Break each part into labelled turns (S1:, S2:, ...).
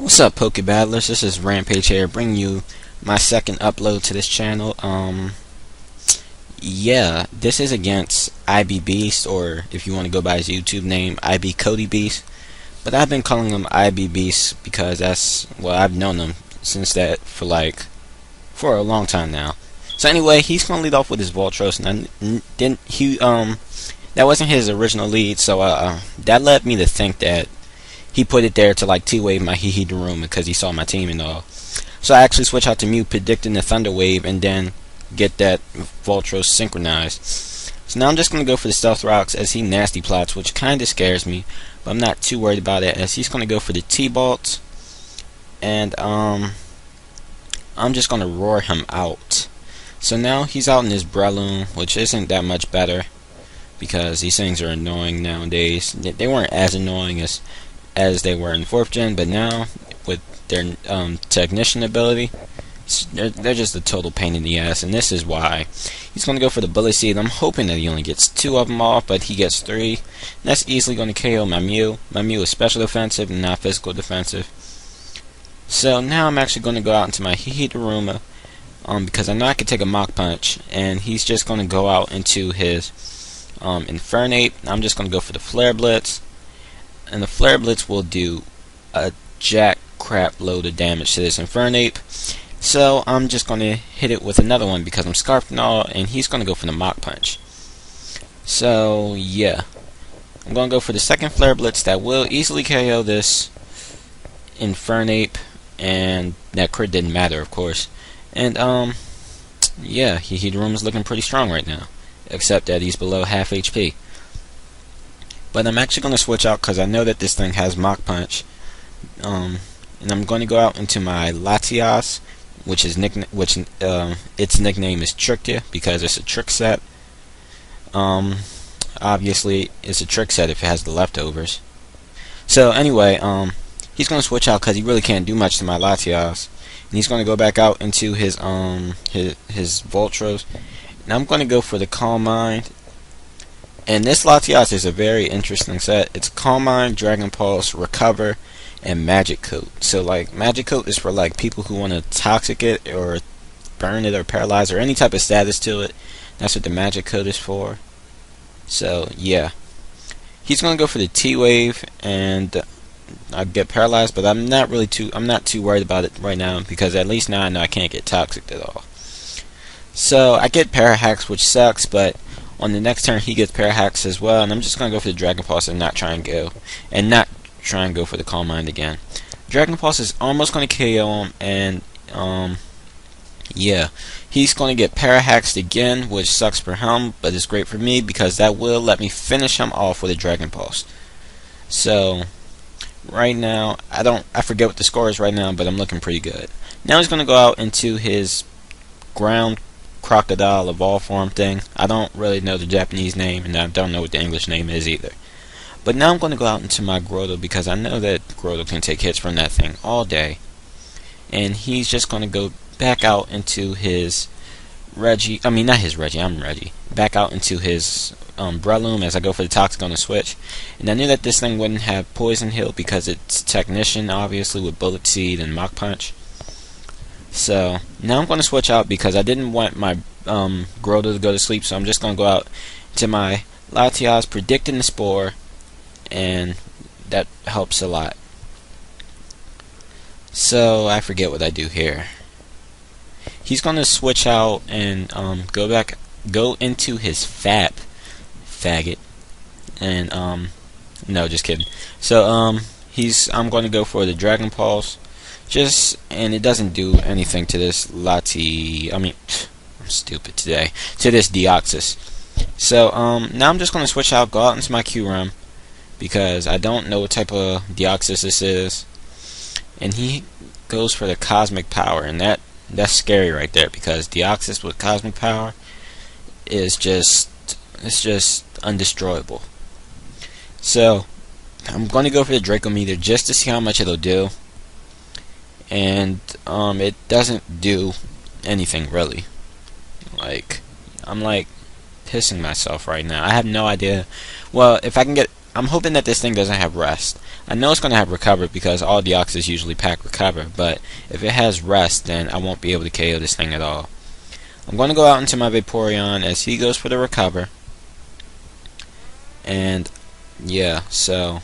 S1: What's up, PokeBattlers? This is Rampage here, bringing you my second upload to this channel. Yeah, this is against Ibebeast, or if you want to go by his YouTube name, Ibebeast. But I've been calling him Ibebeast because that's, well, I've known him since that for a long time now. So anyway, he's gonna lead off with his Voltros, and that wasn't his original lead, so that led me to think that he put it there to like T-Wave my Daruma because he saw my team and all. So I actually switch out to Mew, predicting the Thunder Wave, and then get that Voltros synchronized. So now I'm just going to go for the Stealth Rocks as he nasty plots, which kind of scares me, but I'm not too worried about it as he's going to go for the T-Bolt, and I'm just going to roar him out. So now he's out in his Breloom, which isn't that much better because these things are annoying nowadays. They weren't as annoying as they were in 4th gen, but now with their technician ability, they're just a total pain in the ass, and this is why. He's going to go for the Bullet Seed. I'm hoping that he only gets 2 of them off, but he gets 3. That's easily going to KO my Mew. My Mew is special defensive and not physical defensive. So now I'm actually going to go out into my Daruma, because I know I can take a Mach Punch, and he's just going to go out into his Infernape. I'm just going to go for the Flare Blitz, and the Flare Blitz will do a jack crap load of damage to this Infernape. So I'm just going to hit it with another one because I'm Scarfed and all, and he's going to go for the Mach Punch. So yeah, I'm going to go for the second Flare Blitz that will easily KO this Infernape, and that crit didn't matter, of course. And yeah, Heatrum is looking pretty strong right now, except that he's below half HP. But I'm actually going to switch out because I know that this thing has Mach Punch, and I'm going to go out into my Latias, which its nickname is Tricked because it's a trick set. Obviously, it's a trick set if it has the leftovers. So anyway, he's going to switch out because he really can't do much to my Latias, and he's going to go back out into his Voltros, and I'm going to go for the Calm Mind. And this Latias is a very interesting set. It's Calm Mind, Dragon Pulse, Recover, and Magic Coat. So like Magic Coat is for like people who want to toxic it or burn it or paralyze or any type of status to it. That's what the Magic Coat is for. So yeah, he's gonna go for the T-Wave, and I get paralyzed, but I'm not too worried about it right now because at least now I know I can't get toxic at all. So I get Parahacks, which sucks, but on the next turn he gets Parahacks as well, and I'm just gonna go for the Dragon Pulse and not try and go for the Calm Mind again. Dragon Pulse is almost gonna KO him, and yeah, he's gonna get Parahaxed again, which sucks for him, but it's great for me because that will let me finish him off with a Dragon Pulse. So right now, I forget what the score is right now, but I'm looking pretty good. Now he's gonna go out into his Ground Crocodile Evolve form thing. I don't really know the Japanese name, and I don't know what the English name is either. But now I'm going to go out into my Grotto because I know that Grotto can take hits from that thing all day. And he's just going to go back out into his Reggie. I mean, not his Reggie, I'm Reggie. Back out into his Breloom as I go for the Toxic on the switch. And I knew that this thing wouldn't have Poison Heal because it's Technician, obviously, with Bullet Seed and Mach Punch. So now I'm going to switch out because I didn't want my Grotto to go to sleep, so I'm just going to go out to my Latias, predicting the Spore, and that helps a lot. So I forget what I do here. He's going to switch out and go into his faggot, and no, just kidding. So I'm going to go for the Dragon Pulse. And it doesn't do anything to this I'm stupid today. To this Deoxys. So now I'm just going to switch out, go out into my Q-Realm, because I don't know what type of Deoxys this is. And he goes for the Cosmic Power, and that's scary right there, because Deoxys with Cosmic Power is just undestroyable. So I'm going to go for the Draco Meter just to see how much it'll do. And it doesn't do anything really. Like, I'm like pissing myself right now. I have no idea. Well, if I can get I'm hoping that this thing doesn't have rest. I know it's going to have recover because all Deoxys usually pack recover, but if it has rest, then I won't be able to KO this thing at all. I'm going to go out into my Vaporeon as he goes for the recover. And yeah, so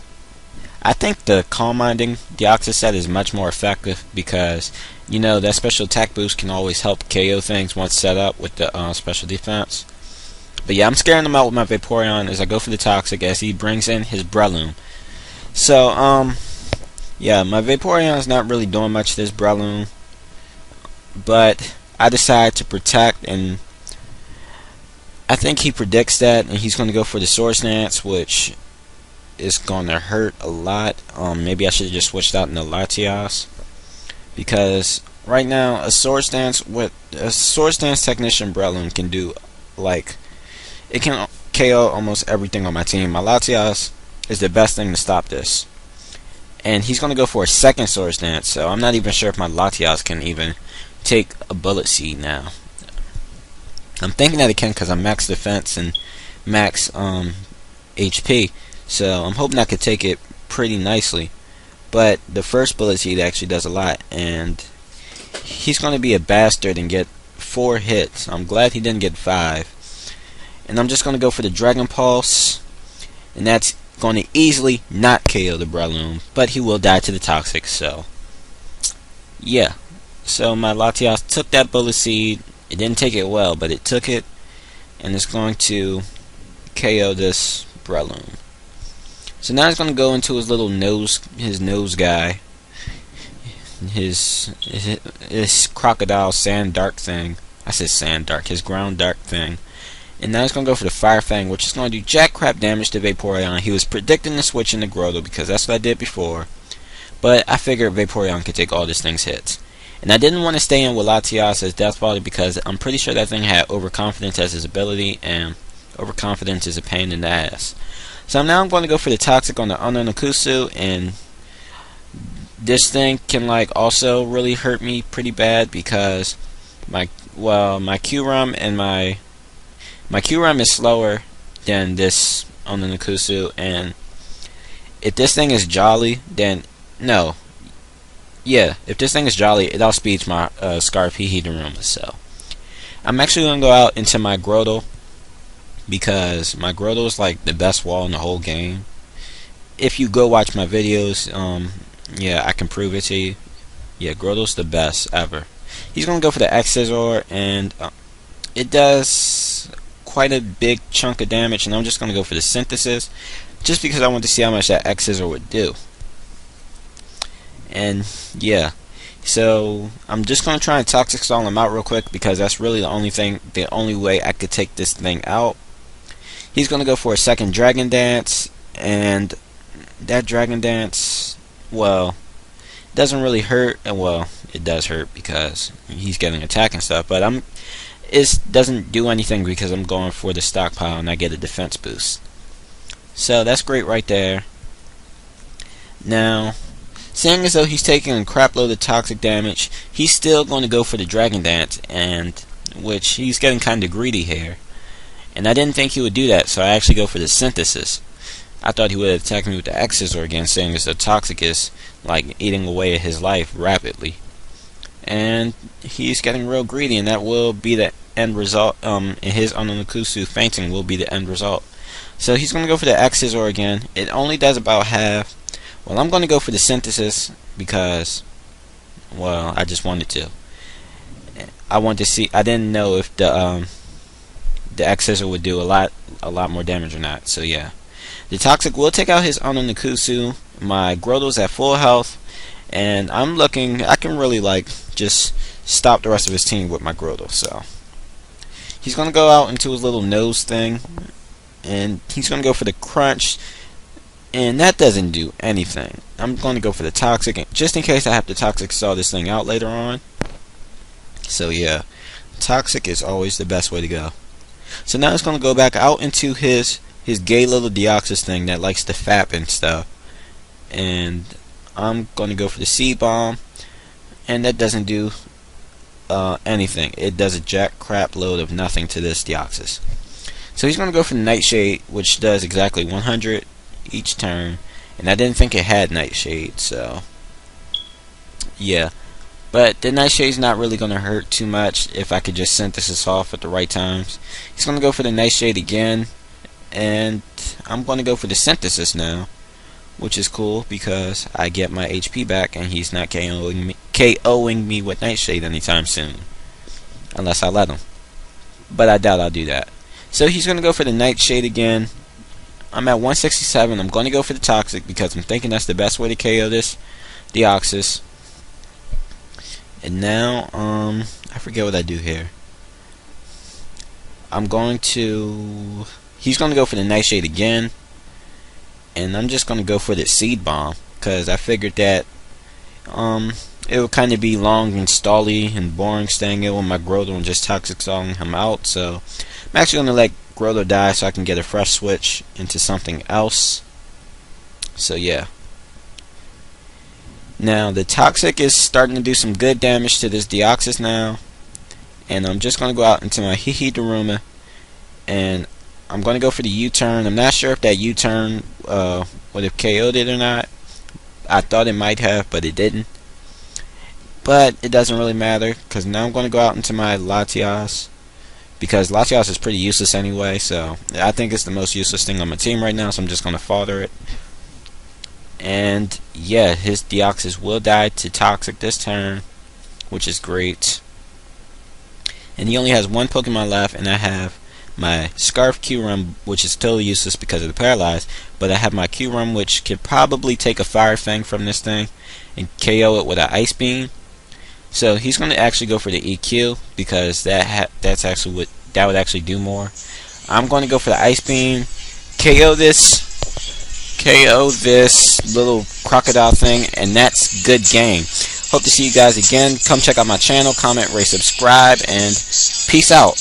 S1: I think the Calm Minding Deoxys set is much more effective because, you know, that special attack boost can always help KO things once set up with the special defense. But yeah, I'm scaring him out with my Vaporeon as I go for the Toxic as he brings in his Breloom. So, yeah, my Vaporeon is not really doing much to this Breloom, but I decide to protect, and I think he predicts that, and he's going to go for the Swords Dance, which is going to hurt a lot. Maybe I should have just switched out into Latias, because right now a Swords Dance Technician Breloom can do, like, it can KO almost everything on my team. My Latias is the best thing to stop this. And he's going to go for a second Swords Dance, so I'm not even sure if my Latias can even take a Bullet Seed now. I'm thinking that it can because I'm max defense and max HP, so I'm hoping I could take it pretty nicely. But the first Bullet Seed actually does a lot, and he's going to be a bastard and get 4 hits. I'm glad he didn't get 5. And I'm just going to go for the Dragon Pulse, and that's going to easily not KO the Breloom, but he will die to the Toxic, so yeah. So my Latias took that Bullet Seed. It didn't take it well, but it took it, and it's going to KO this Breloom. So now he's going to go into his little nose guy, his crocodile sand dark thing. I said sand dark, his ground dark thing. And now he's going to go for the Fire Fang, which is going to do jack crap damage to Vaporeon. He was predicting the switch into Grotle because that's what I did before. But I figured Vaporeon could take all this thing's hits. And I didn't want to stay in with Latias as Death Volley because I'm pretty sure that thing had Overconfidence as his ability, and Overconfidence is a pain in the ass. So now I'm going to go for the Toxic on the Ononikusu, and this thing can like also really hurt me pretty bad because my Q-Rum and my Q-Rum is slower than this on the Nikusu, and if this thing is Jolly, then no. Yeah, if this thing is Jolly, it outspeeds my Scarpy Heateruma, so I'm actually going to go out into my Grotle because my Grotle is like the best wall in the whole game. If you go watch my videos, yeah, I can prove it to you. Yeah, Grotle's the best ever. He's going to go for the X-Scissor, and it does quite a big chunk of damage, and I'm just going to go for the Synthesis just because I want to see how much that X-Scissor would do. And yeah, so I'm just going to try and Toxic Stall him out real quick because that's really the only way I could take this thing out. He's going to go for a second Dragon Dance, and that Dragon Dance, well, doesn't really hurt, and well, it does hurt because he's getting attack and stuff, but it doesn't do anything because I'm going for the Stockpile and I get a defense boost. So that's great right there. Now, seeing as though he's taking a crap load of toxic damage, he's still going to go for the Dragon Dance, and which he's getting kind of greedy here. And I didn't think he would do that, so I actually go for the Synthesis. I thought he would have attacked me with the X-Scissor again, seeing as though Toxic is like eating away at his life rapidly. And he's getting real greedy, and that will be the end result. His Ononikusu fainting will be the end result. So he's going to go for the X-Scissor again. It only does about half. Well, I'm going to go for the Synthesis because, well, I just wanted to. I wanted to see. I didn't know if the X-Scissor would do a lot more damage or not. So yeah, the Toxic will take out his Ononikusu. My Grotle's at full health, and I'm looking. I can really like just stop the rest of his team with my Grotle. So he's going to go out into his little nose thing, and he's going to go for the Crunch. And that doesn't do anything. I'm going to go for the Toxic, just in case I have to Toxic Stall this thing out later on. So yeah, Toxic is always the best way to go. So now it's going to go back out into his gay little Deoxys thing that likes to fap and stuff. And I'm going to go for the Seed Bomb, and that doesn't do anything. It does a jack crap load of nothing to this Deoxys. So he's going to go for the Nightshade, which does exactly 100. each turn, and I didn't think it had Nightshade, so yeah. But the Nightshade's not really going to hurt too much if I could just synthesis off at the right times. He's going to go for the Nightshade again, and I'm going to go for the synthesis now, which is cool because I get my HP back and he's not KOing me with Nightshade anytime soon, unless I let him. But I doubt I'll do that. So he's going to go for the Nightshade again. I'm at 167. I'm going to go for the Toxic because I'm thinking that's the best way to KO this Deoxys. And now, I forget what I do here. He's going to go for the Nightshade again. And I'm just going to go for the Seed Bomb, because I figured that it would kind of be long and stally and boring staying in with my Grotto and just Toxic Stalling him out. So I'm actually going to let Grotto die so I can get a fresh switch into something else. So yeah. Now the Toxic is starting to do some good damage to this Deoxys now, and I'm just going to go out into my Daruma, and I'm going to go for the U-turn. I'm not sure if that U-turn would have KO'd it or not. I thought it might have, but it didn't. But it doesn't really matter, because now I'm going to go out into my Latias, because Latias is pretty useless anyway, so I think it's the most useless thing on my team right now, so I'm just going to father it. And yeah, his Deoxys will die to Toxic this turn, which is great. And he only has one Pokemon left, and I have my Scarf Q-Rum, which is totally useless because of the Paralyze, but I have my Q-Rum, which could probably take a Fire Fang from this thing and KO it with an Ice Beam. So he's going to actually go for the EQ, because that's actually what that would actually do more. I'm going to go for the Ice Beam, KO this little crocodile thing, and that's good game. Hope to see you guys again. Come check out my channel, comment, rate, subscribe, and peace out.